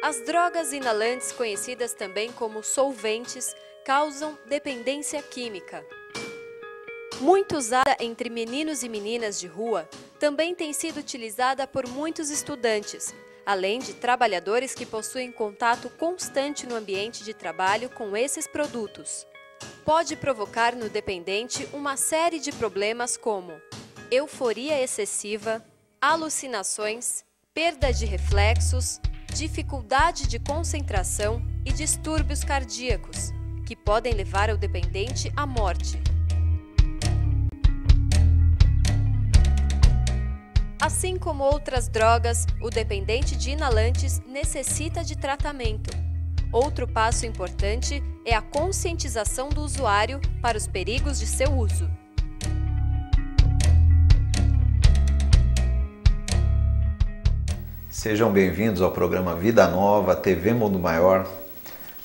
As drogas inalantes, conhecidas também como solventes, causam dependência química. Muito usada entre meninos e meninas de rua, também tem sido utilizada por muitos estudantes, além de trabalhadores que possuem contato constante no ambiente de trabalho com esses produtos. Pode provocar no dependente uma série de problemas como euforia excessiva, alucinações, perda de reflexos, dificuldade de concentração e distúrbios cardíacos, que podem levar o dependente à morte. Assim como outras drogas, o dependente de inalantes necessita de tratamento. Outro passo importante é a conscientização do usuário para os perigos de seu uso. Sejam bem-vindos ao programa Vida Nova, TV Mundo Maior.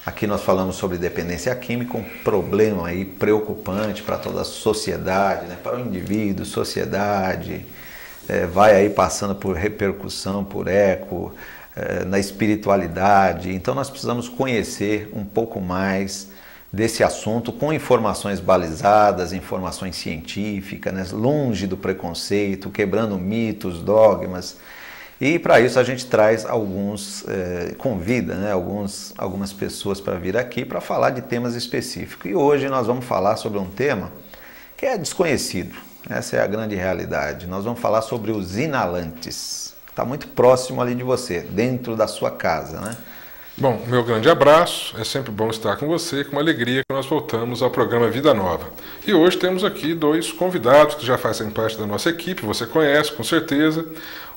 Aqui nós falamos sobre dependência química, um problema aí preocupante para toda a sociedade, né? Para o indivíduo, sociedade, vai aí passando por repercussão, por eco, na espiritualidade. Então nós precisamos conhecer um pouco mais desse assunto com informações balizadas, informações científicas, né? Longe do preconceito, quebrando mitos, dogmas. E para isso a gente traz convida, né, algumas pessoas para vir aqui para falar de temas específicos. E hoje nós vamos falar sobre um tema que é desconhecido, essa é a grande realidade. Nós vamos falar sobre os inalantes. Está muito próximo ali de você, dentro da sua casa, né? Bom, meu grande abraço, é sempre bom estar com você, com uma alegria que nós voltamos ao programa Vida Nova. E hoje temos aqui dois convidados que já fazem parte da nossa equipe, você conhece com certeza.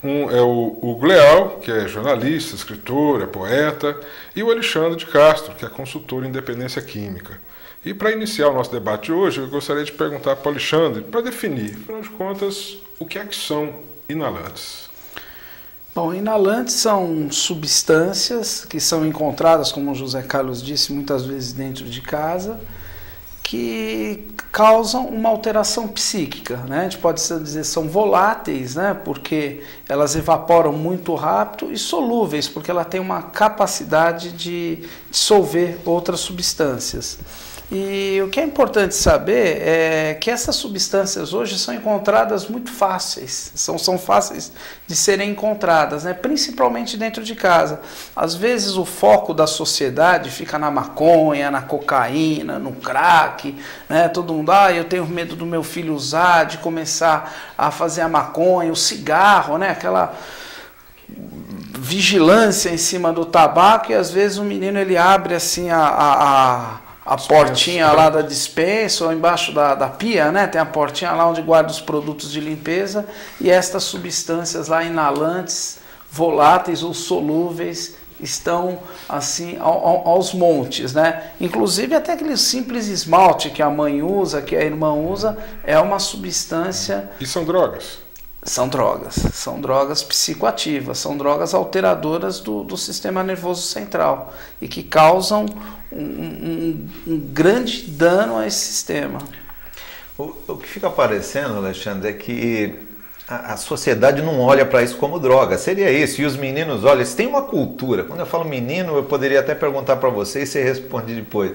Um é o Hugo Leal, que é jornalista, escritor, é poeta, e o Alexandre de Castro, que é consultor em dependência química. E para iniciar o nosso debate hoje, eu gostaria de perguntar para o Alexandre, para definir, afinal de contas, o que é que são inalantes? Bom, inalantes são substâncias que são encontradas, como o José Carlos disse, muitas vezes dentro de casa, que causam uma alteração psíquica, né? A gente pode dizer são voláteis, né? Porque elas evaporam muito rápido, e solúveis, porque ela tem uma capacidade de dissolver outras substâncias. E o que é importante saber é que essas substâncias hoje são encontradas muito fáceis, são fáceis de serem encontradas, né? Principalmente dentro de casa. Às vezes o foco da sociedade fica na maconha, na cocaína, no crack, né? Todo mundo, eu tenho medo do meu filho usar, de começar a fazer a maconha, o cigarro, né? Aquela vigilância em cima do tabaco, e às vezes o menino ele abre assim a portinha lá da despensa, ou embaixo da pia, né? Tem a portinha lá onde guarda os produtos de limpeza, e estas substâncias lá inalantes, voláteis ou solúveis, estão assim aos montes, né? Inclusive até aquele simples esmalte que a mãe usa, que a irmã usa, é uma substância... E são drogas? São drogas psicoativas, são drogas alteradoras do sistema nervoso central e que causam um grande dano a esse sistema. O que fica aparecendo, Alexandre, é que a sociedade não olha para isso como droga. Seria isso. E os meninos, olha, eles têm uma cultura. Quando eu falo menino, eu poderia até perguntar para você e você responde depois.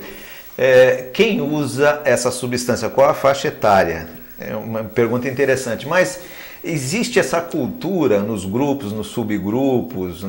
Quem usa essa substância? Qual a faixa etária? É uma pergunta interessante. Mas existe essa cultura nos grupos, nos subgrupos,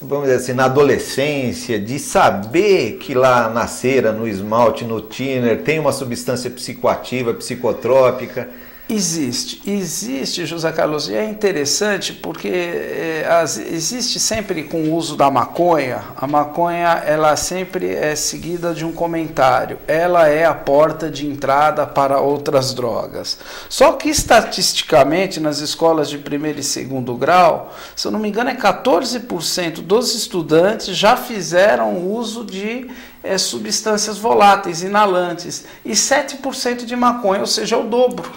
vamos dizer assim, na adolescência, de saber que lá na cera, no esmalte, no thinner, tem uma substância psicoativa, psicotrópica? Existe, José Carlos, e é interessante porque existe sempre com o uso da maconha. A maconha, ela sempre é seguida de um comentário. Ela é a porta de entrada para outras drogas. Só que estatisticamente, nas escolas de primeiro e segundo grau, se eu não me engano, 14% dos estudantes já fizeram uso de substâncias voláteis, inalantes, e 7% de maconha, ou seja, é o dobro.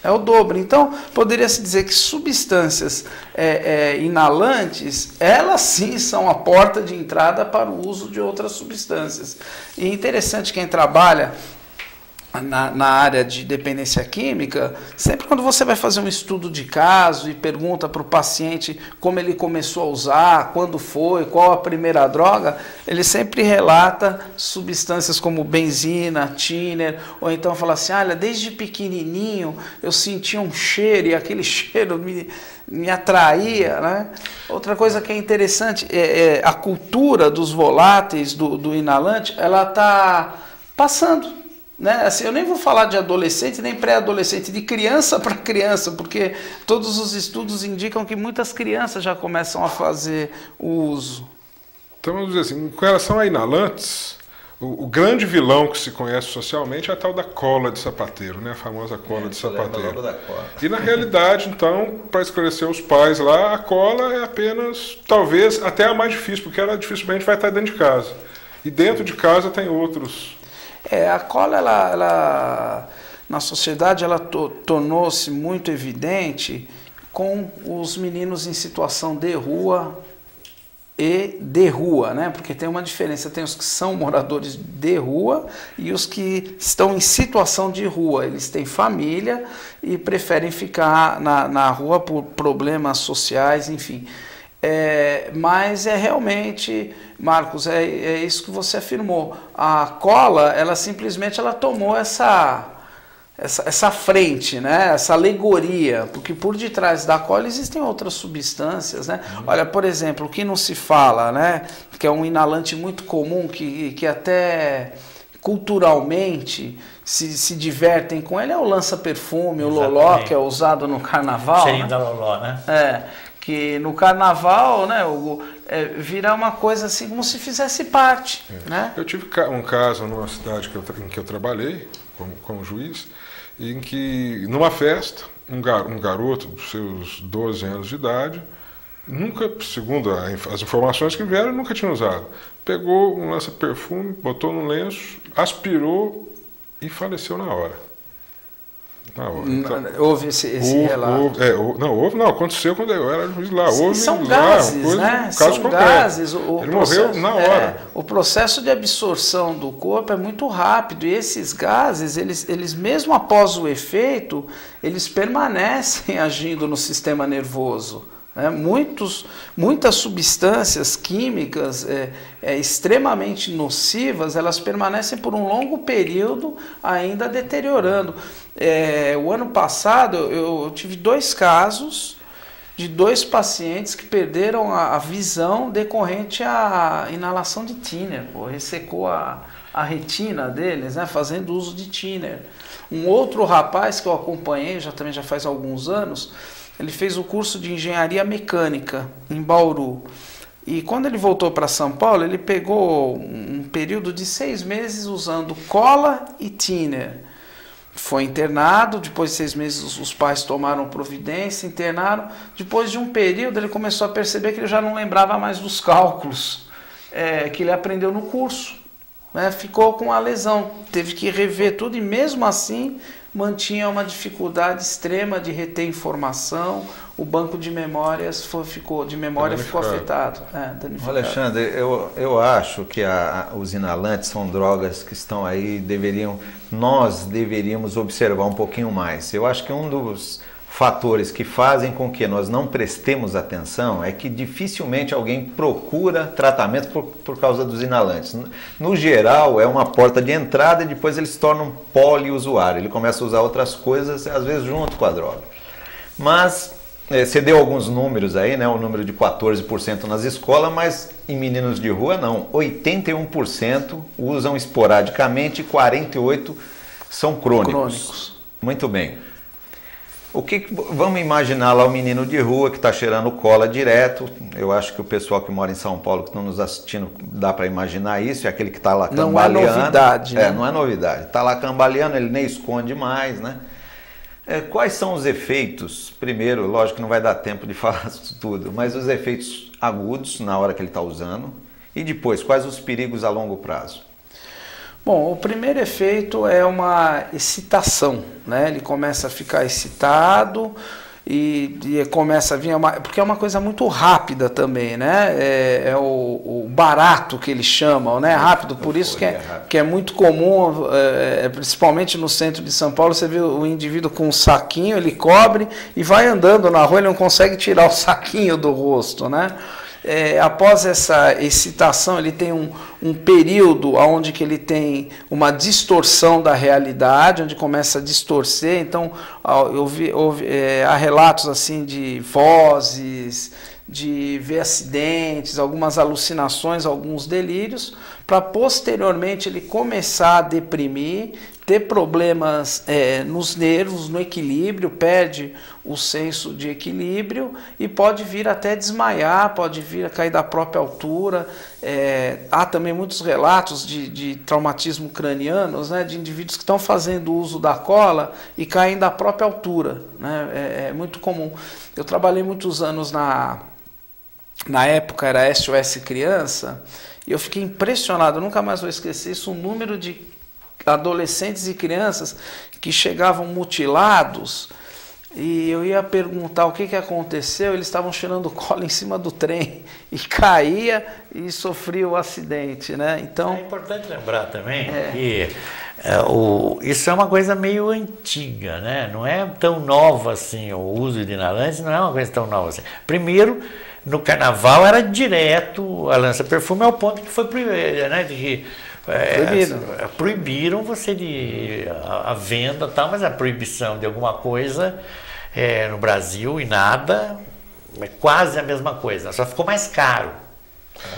É o dobro. Então, poderia-se dizer que substâncias inalantes, elas sim são a porta de entrada para o uso de outras substâncias. E é interessante quem trabalha na área de dependência química, sempre quando você vai fazer um estudo de caso e pergunta para o paciente como ele começou a usar, quando foi, qual a primeira droga, ele sempre relata substâncias como benzina, thinner, ou então fala assim, olha, desde pequenininho eu sentia um cheiro e aquele cheiro me atraía, né? Outra coisa que é interessante é a cultura dos voláteis do inalante, ela está passando. Né? Assim, eu nem vou falar de adolescente nem pré-adolescente, de criança para criança, porque todos os estudos indicam que muitas crianças já começam a fazer o uso. Então, vamos dizer assim, com relação a inalantes, o grande vilão que se conhece socialmente é a tal da cola de sapateiro, né? A famosa cola de sapateiro. E na realidade, então, para esclarecer os pais lá, a cola é apenas, talvez, até a mais difícil, porque ela dificilmente vai estar dentro de casa. E dentro de casa tem outros. A cola, ela na sociedade, ela tornou-se muito evidente com os meninos em situação de rua e de rua, né? Porque tem uma diferença, tem os que são moradores de rua e os que estão em situação de rua. Eles têm família e preferem ficar na rua por problemas sociais, enfim. Mas realmente, Marcos, é isso que você afirmou. A cola, ela simplesmente tomou essa frente, né? Essa alegoria, porque por detrás da cola existem outras substâncias, né? Olha, por exemplo, o que não se fala, né? Que é um inalante muito comum, que até culturalmente se divertem com ele, é o lança-perfume, o loló, que é usado no carnaval. Cheirinho, né? Da loló, né? Que no carnaval, né, vira uma coisa assim como se fizesse parte. Né? Eu tive um caso numa cidade em que eu trabalhei como juiz, em que numa festa, um garoto dos seus 12 anos de idade, nunca, segundo as informações que vieram, nunca tinha usado. Pegou um lança-perfume, botou no lenço, aspirou e faleceu na hora. Então, houve esse relato? Aconteceu quando eu era juiz lá. São gases, né? São gases. Ele morreu na hora. O processo de absorção do corpo é muito rápido e esses gases, eles mesmo após o efeito, eles permanecem agindo no sistema nervoso. Muitas substâncias químicas extremamente nocivas, elas permanecem por um longo período ainda deteriorando. O ano passado eu tive 2 casos de 2 pacientes que perderam a visão decorrente à inalação de thinner. Ressecou a retina deles, né, fazendo uso de thinner. Um outro rapaz que eu acompanhei, também já faz alguns anos, ele fez o curso de engenharia mecânica em Bauru. E quando ele voltou para São Paulo, ele pegou um período de 6 meses usando cola e thinner. Foi internado, depois de 6 meses os pais tomaram providência, internaram. Depois de um período ele começou a perceber que ele já não lembrava mais dos cálculos que ele aprendeu no curso. Ficou com a lesão, teve que rever tudo e mesmo assim mantinha uma dificuldade extrema de reter informação. O banco de memórias ficou afetado. Alexandre, eu acho que os inalantes são drogas que estão aí, nós deveríamos observar um pouquinho mais. Eu acho que um dos fatores que fazem com que nós não prestemos atenção é que dificilmente alguém procura tratamento por causa dos inalantes. No geral, é uma porta de entrada e depois ele se torna um poliusuário. Ele começa a usar outras coisas, às vezes junto com a droga. Mas você deu alguns números aí, né? O número de 14% nas escolas, mas em meninos de rua não. 81% usam esporadicamente e 48% são crônicos. Muito bem. Vamos imaginar lá o menino de rua que está cheirando cola direto. Eu acho que o pessoal que mora em São Paulo, que estão nos assistindo, dá para imaginar isso. É aquele que está lá cambaleando. Não é novidade, né? Não é novidade. Está lá cambaleando, ele nem esconde mais, né? Quais são os efeitos? Primeiro, lógico que não vai dar tempo de falar isso tudo, mas os efeitos agudos na hora que ele está usando. E depois, quais os perigos a longo prazo? Bom, o primeiro efeito é uma excitação, né? Ele começa a ficar excitado e começa a vir, porque é uma coisa muito rápida também, né? É o barato que eles chamam, né? Rápido, por isso que é muito comum, principalmente no centro de São Paulo, você vê o indivíduo com um saquinho, ele cobre e vai andando na rua, ele não consegue tirar o saquinho do rosto, né? Após essa excitação, ele tem um período onde que ele tem uma distorção da realidade, onde começa a distorcer. Então, há relatos assim de vozes, de ver acidentes, algumas alucinações, alguns delírios, para posteriormente ele começar a deprimir, ter problemas nos nervos, no equilíbrio, perde o senso de equilíbrio e pode vir até desmaiar, pode vir a cair da própria altura. Há também muitos relatos de traumatismo cranianos, né, de indivíduos que estão fazendo uso da cola e caem da própria altura, né? É muito comum. Eu trabalhei muitos anos na época, era SOS Criança, e eu fiquei impressionado, nunca mais vou esquecer isso, o número de adolescentes e crianças que chegavam mutilados, e eu ia perguntar o que aconteceu, eles estavam cheirando cola em cima do trem, e caía e sofria o acidente, né? Então, é importante lembrar também que isso é uma coisa meio antiga, né? Não é tão nova assim, o uso de inalantes não é uma coisa tão nova assim. Primeiro, no carnaval era direto a lança-perfume ao ponto que foi proibido, né? Proibiram você a venda e tal, mas a proibição de alguma coisa no Brasil e nada é quase a mesma coisa, só ficou mais caro,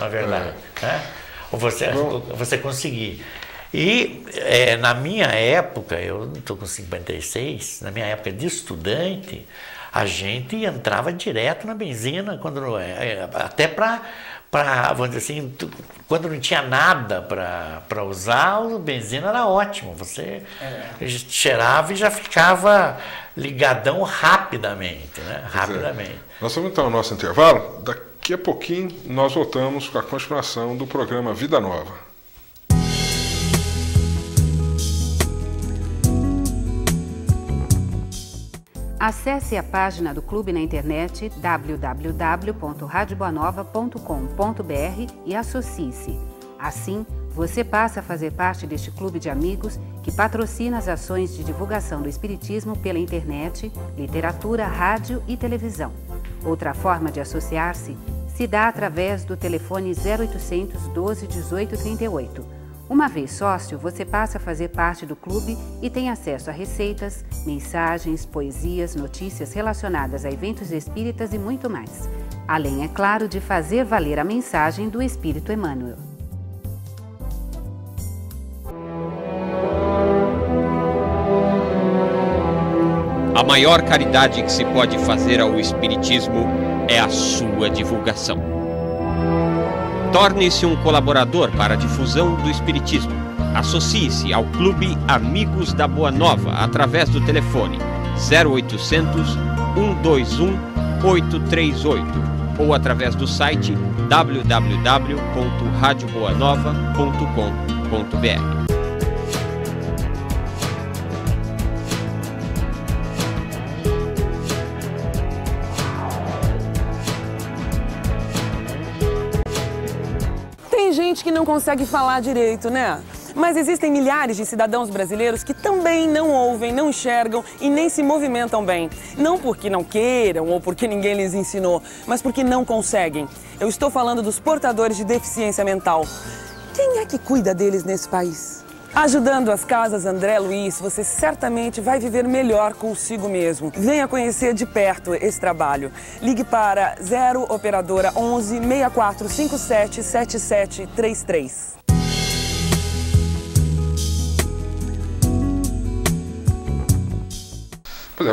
na verdade, né? Você conseguir. E na minha época, eu estou com 56, na minha época de estudante, a gente entrava direto na benzina, até para, vamos dizer assim, quando não tinha nada para usar, a benzina era ótimo. Você cheirava e já ficava ligadão rapidamente, né? Rapidamente. Nós vamos então ao nosso intervalo. Daqui a pouquinho nós voltamos com a continuação do programa Vida Nova. Acesse a página do clube na internet www.radioboanova.com.br e associe-se. Assim, você passa a fazer parte deste clube de amigos que patrocina as ações de divulgação do Espiritismo pela internet, literatura, rádio e televisão. Outra forma de associar-se se dá através do telefone 0800 12 18 38. Uma vez sócio, você passa a fazer parte do clube e tem acesso a receitas, mensagens, poesias, notícias relacionadas a eventos espíritas e muito mais. Além, é claro, de fazer valer a mensagem do Espírito Emmanuel. A maior caridade que se pode fazer ao Espiritismo é a sua divulgação. Torne-se um colaborador para a difusão do Espiritismo. Associe-se ao Clube Amigos da Boa Nova através do telefone 0800 121 838 ou através do site www.radioboanova.com.br. Gente que não consegue falar direito, né? Mas existem milhares de cidadãos brasileiros que também não ouvem, não enxergam e nem se movimentam bem. Não porque não queiram ou porque ninguém lhes ensinou, mas porque não conseguem. Eu estou falando dos portadores de deficiência mental. Quem é que cuida deles nesse país? Ajudando as Casas André Luiz, você certamente vai viver melhor consigo mesmo. Venha conhecer de perto esse trabalho. Ligue para 0 operadora 11 6457 7733.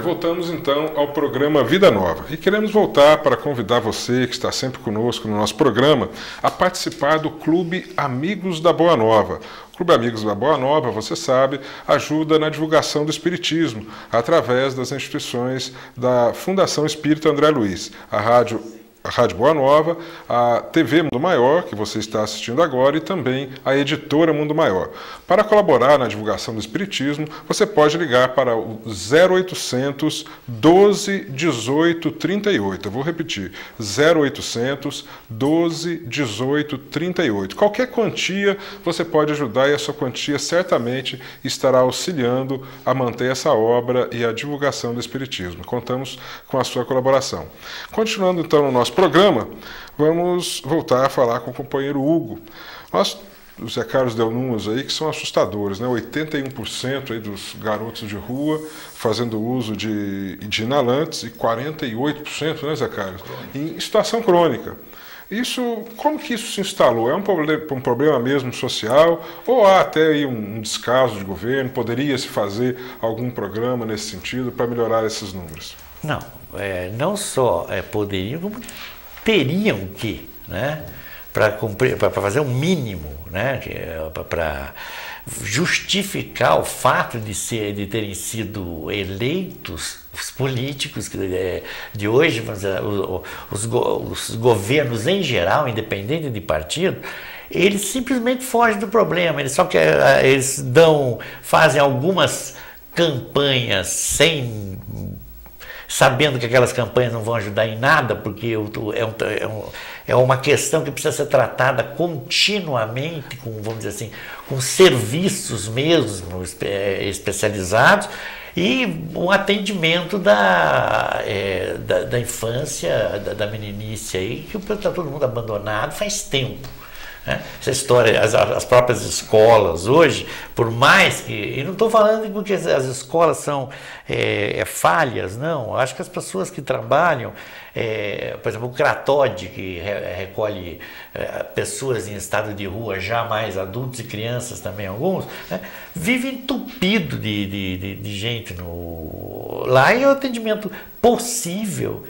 Voltamos então ao programa Vida Nova e queremos voltar para convidar você que está sempre conosco no nosso programa a participar do Clube Amigos da Boa Nova. O Clube Amigos da Boa Nova, você sabe, ajuda na divulgação do Espiritismo através das instituições da Fundação Espírita André Luiz, a Rádio a Rádio Boa Nova, a TV Mundo Maior, que você está assistindo agora, e também a editora Mundo Maior. Para colaborar na divulgação do Espiritismo, você pode ligar para o 0800 12 18 38. Eu vou repetir, 0800 12 18 38. Qualquer quantia você pode ajudar, e a sua quantia certamente estará auxiliando a manter essa obra e a divulgação do Espiritismo. Contamos com a sua colaboração. Continuando então no nosso programa, vamos voltar a falar com o companheiro Hugo. O Zé Carlos deu números aí que são assustadores, né? 81% aí dos garotos de rua fazendo uso de inalantes e 48%, né, Zé Carlos, em situação crônica. Isso, como que isso se instalou? É um problema mesmo social, ou há até aí um descaso de governo? Poderia se fazer algum programa nesse sentido para melhorar esses números? Não, não só poderiam, como teriam que, né, para fazer o mínimo, né, para justificar o fato de terem sido eleitos os políticos de hoje, vamos dizer, os governos em geral, independente de partido, eles simplesmente fogem do problema. Eles fazem algumas campanhas sabendo que aquelas campanhas não vão ajudar em nada, porque é uma questão que precisa ser tratada continuamente, vamos dizer assim, com serviços mesmo especializados, e um atendimento da infância, da meninice aí, que está todo mundo abandonado faz tempo. Essa história, as próprias escolas hoje, por mais que... E não estou falando porque as escolas são falhas, não. Acho que as pessoas que trabalham, por exemplo, o Cratode, que recolhe pessoas em estado de rua, já mais adultos e crianças também, alguns, né, vive entupido de gente lá, e o atendimento possível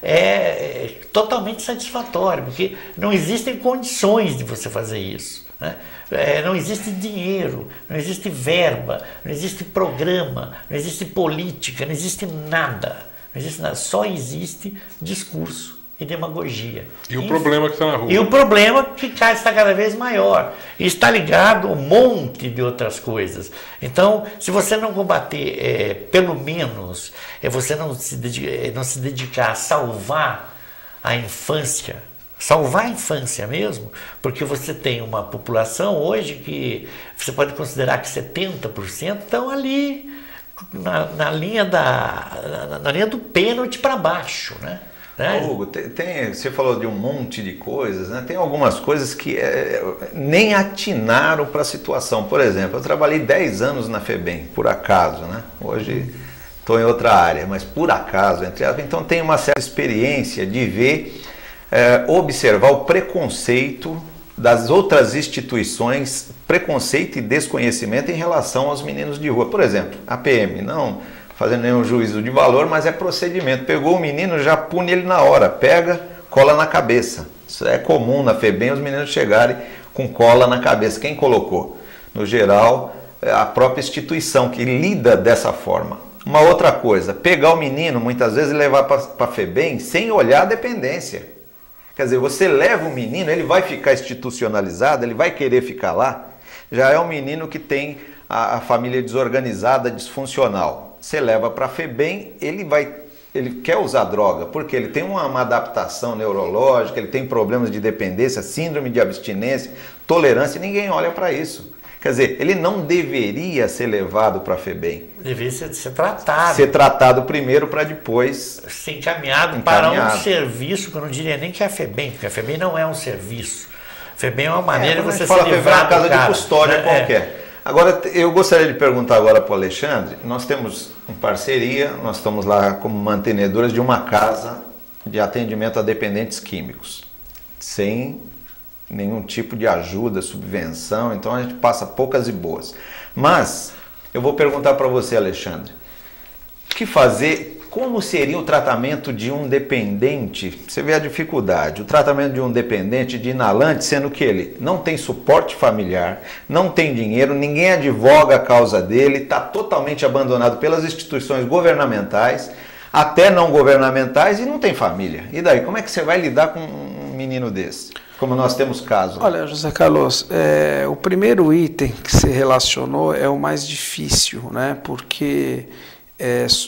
é totalmente satisfatório, porque não existem condições de você fazer isso, né? Não existe dinheiro, não existe verba, não existe programa, não existe política, não existe nada, só existe discurso e demagogia. E o problema que está na rua. E o problema que está cada vez maior. E está ligado a um monte de outras coisas. Então, se você não combater, pelo menos, você não se dedicar a salvar a infância mesmo, porque você tem uma população hoje que você pode considerar que 70% estão ali na linha do pênalti para baixo, né? Hugo, você falou de um monte de coisas, né? Tem algumas coisas que nem atinaram para a situação. Por exemplo, eu trabalhei 10 anos na FEBEM, por acaso, né? Hoje estou em outra área, mas por acaso, então tenho uma certa experiência de ver, observar o preconceito das outras instituições, preconceito e desconhecimento em relação aos meninos de rua. Por exemplo, a PM, não fazendo nenhum juízo de valor, mas é procedimento. Pegou o menino, já pune ele na hora, pega, cola na cabeça. Isso é comum na FEBEM, os meninos chegarem com cola na cabeça. Quem colocou? No geral, a própria instituição que lida dessa forma. Uma outra coisa, pegar o menino, muitas vezes, e levar para a FEBEM sem olhar a dependência. Quer dizer, você leva o menino, ele vai ficar institucionalizado, ele vai querer ficar lá. Já é um menino que tem a família desorganizada, disfuncional. Você leva para a FEBEM, ele quer usar droga, porque ele tem uma adaptação neurológica, ele tem problemas de dependência, síndrome de abstinência, tolerância, e ninguém olha para isso. Quer dizer, ele não deveria ser levado para a FEBEM. Deveria ser tratado. Ser tratado primeiro para depois... Ser encaminhado para um serviço, que eu não diria nem que é a FEBEM, porque a FEBEM não é um serviço. A FEBEM é uma maneira de você se livrar do cara. Fala FEBEM é uma casa de custódia qualquer. Agora, eu gostaria de perguntar agora para o Alexandre, nós temos uma parceria, nós estamos lá como mantenedores de uma casa de atendimento a dependentes químicos, sem nenhum tipo de ajuda, subvenção, então a gente passa poucas e boas. Mas, eu vou perguntar para você, Alexandre, o que fazer, como seria o tratamento de um dependente? Você vê a dificuldade, o tratamento de um dependente de inalante, sendo que ele não tem suporte familiar, não tem dinheiro, ninguém advoga a causa dele, está totalmente abandonado pelas instituições governamentais. até não governamentais, e não tem família. E daí, como é que você vai lidar com um menino desse? Como nós temos casos. Olha, José Carlos, o primeiro item que você relacionou é o mais difícil, né? Porque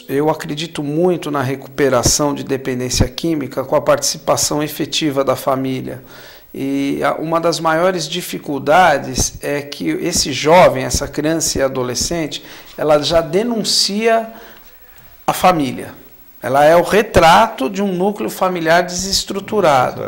eu acredito muito na recuperação de dependência química com a participação efetiva da família. E uma das maiores dificuldades é que esse jovem, essa criança e adolescente, ela já denuncia a família. Ela é o retrato de um núcleo familiar desestruturado.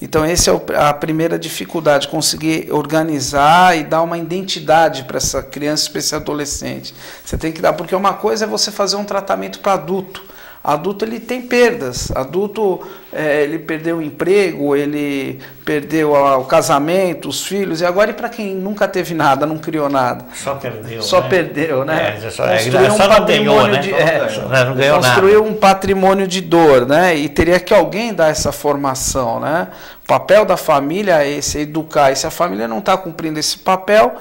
Então, essa é a primeira dificuldade, conseguir organizar e dar uma identidade para essa criança, para esse adolescente. Você tem que dar, porque uma coisa é você fazer um tratamento para adulto. Adulto, ele tem perdas. Adulto, ele perdeu o emprego, ele perdeu o casamento, os filhos. E agora, e para quem nunca teve nada, não criou nada? Só perdeu. Só perdeu, né? Construiu um patrimônio de não ganhou nada. Construiu um patrimônio de dor, né? E teria que alguém dar essa formação, né? O papel da família é esse, é educar. E se a família não está cumprindo esse papel,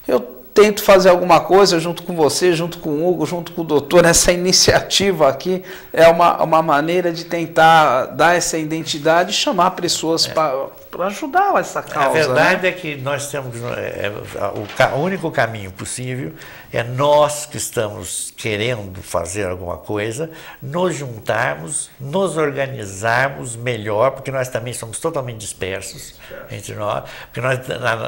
eu tento fazer alguma coisa junto com você, junto com o Hugo, junto com o doutor. Essa iniciativa aqui é uma maneira de tentar dar essa identidade e chamar pessoas para ajudar essa causa. A verdade, né? É que nós temos o único caminho possível é nós que estamos querendo fazer alguma coisa, nos juntarmos, nos organizarmos melhor, porque nós também somos totalmente dispersos entre nós, porque nós,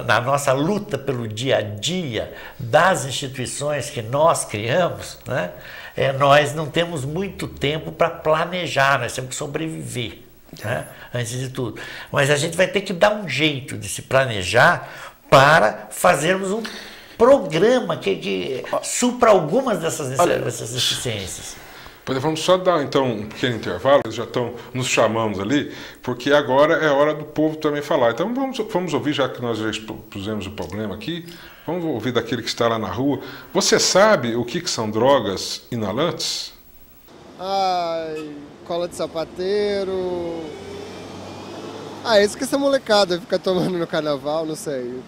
na nossa luta pelo dia a dia das instituições que nós criamos, né, nós não temos muito tempo para planejar, nós temos que sobreviver, né, antes de tudo. Mas a gente vai ter que dar um jeito de se planejar para fazermos um programa que supra algumas dessas deficiências. Vamos só dar então um pequeno intervalo, eles já estão nos chamando ali, porque agora é hora do povo também falar. Então vamos ouvir, já que nós já pusemos o problema aqui, vamos ouvir daquele que está lá na rua. Você sabe o que são drogas inalantes? Ai, cola de sapateiro. Isso que essa molecada fica tomando no carnaval, não sei.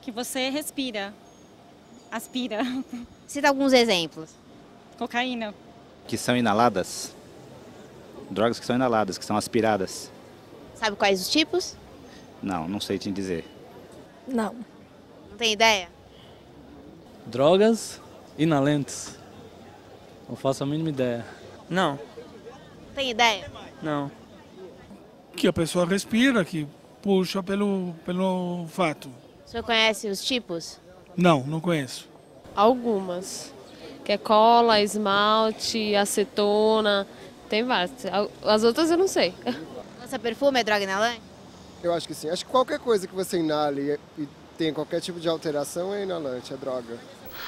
Que você respira, aspira. Cita alguns exemplos. Cocaína. Que são inaladas. Drogas que são inaladas, que são aspiradas. Sabe quais os tipos? Não sei te dizer. Não. Não tem ideia? Drogas inalantes. Não faço a mínima ideia. Não tem ideia? Não. Que a pessoa respira, que puxa pelo fato. O senhor conhece os tipos? Não conheço. Algumas. Que é cola, esmalte, acetona, tem várias. As outras eu não sei. Lança-perfume é droga inalante? Eu acho que sim. Acho que qualquer coisa que você inale e tem qualquer tipo de alteração é inalante, é droga.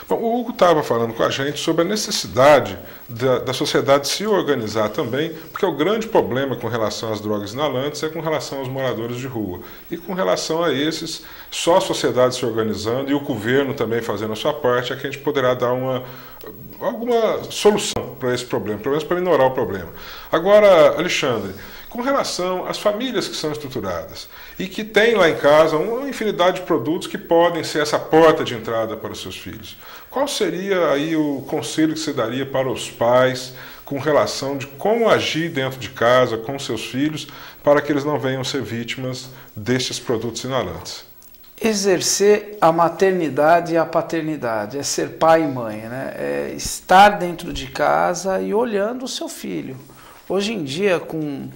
Bom, o Hugo estava falando com a gente sobre a necessidade da sociedade se organizar também, porque o grande problema com relação às drogas inalantes é com relação aos moradores de rua. E com relação a esses, só a sociedade se organizando e o governo também fazendo a sua parte é que a gente poderá dar alguma solução para esse problema, pelo menos para minorar o problema. Agora, Alexandre, com relação às famílias que são estruturadas e que têm lá em casa uma infinidade de produtos que podem ser essa porta de entrada para os seus filhos, qual seria aí o conselho que você daria para os pais com relação de como agir dentro de casa com seus filhos para que eles não venham ser vítimas destes produtos inalantes? Exercer a maternidade e a paternidade, é ser pai e mãe, né? É estar dentro de casa e olhando o seu filho. Hoje em dia, com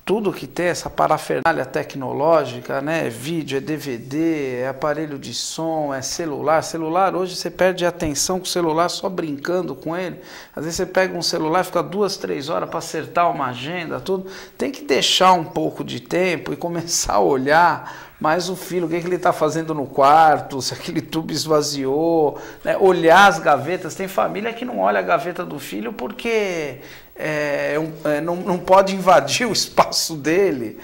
tudo que tem, essa parafernália tecnológica, né? É vídeo, é DVD, é aparelho de som, é celular. Celular, hoje você perde a atenção com o celular só brincando com ele. Às vezes você pega um celular e fica 2, 3 horas para acertar uma agenda, tudo. Tem que deixar um pouco de tempo e começar a olhar mais o filho, o que ele está fazendo no quarto, se aquele tubo esvaziou, né? Olhar as gavetas. Tem família que não olha a gaveta do filho porque não pode invadir o espaço dele.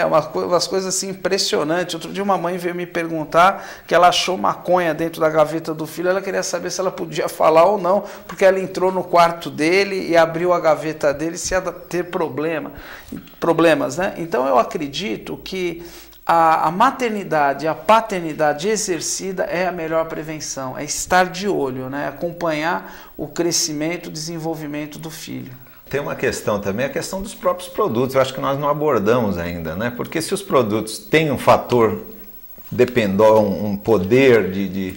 Umas coisas assim impressionantes. Outro dia uma mãe veio me perguntar que ela achou maconha dentro da gaveta do filho. Ela queria saber se ela podia falar ou não, porque ela entrou no quarto dele e abriu a gaveta dele, se ia ter problemas, né? Então eu acredito que a maternidade, a paternidade exercida é a melhor prevenção, é estar de olho, né? Acompanhar o crescimento, o desenvolvimento do filho. Tem uma questão também, a questão dos próprios produtos. Eu acho que nós não abordamos ainda, né? Porque se os produtos têm um fator um poder de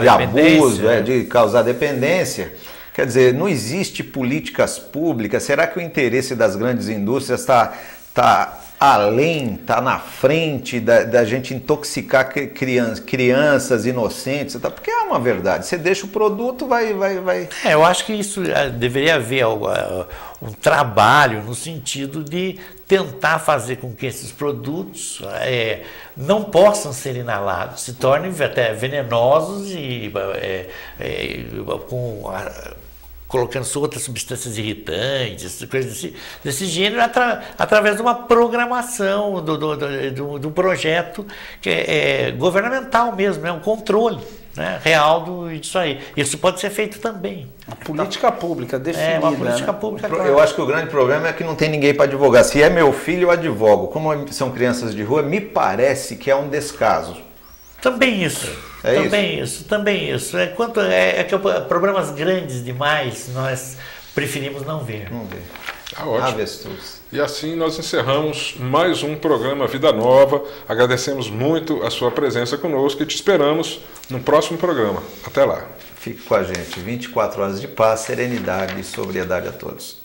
abuso, de causar dependência, quer dizer, não existe políticas públicas. Será que o interesse das grandes indústrias está além, está na frente da gente intoxicar crianças inocentes? Porque é uma verdade, você deixa o produto, vai... Eu acho que isso deveria haver um trabalho no sentido de tentar fazer com que esses produtos não possam ser inalados, se tornem até venenosos e colocando outras substâncias irritantes, coisas desse gênero, através de uma programação, de um projeto que é governamental mesmo, um controle, né, real disso aí. Isso pode ser feito também. Uma política pública definida. Uma política pública. Eu acho que o grande problema é que não tem ninguém para advogar. Se é meu filho, eu advogo. Como são crianças de rua, me parece que é um descaso. Também isso. Também isso. É que problemas grandes demais nós preferimos não ver. Tá ótimo. E assim nós encerramos mais um programa Vida Nova. Agradecemos muito a sua presença conosco e te esperamos no próximo programa. Até lá. Fique com a gente. 24 horas de paz, serenidade e sobriedade a todos.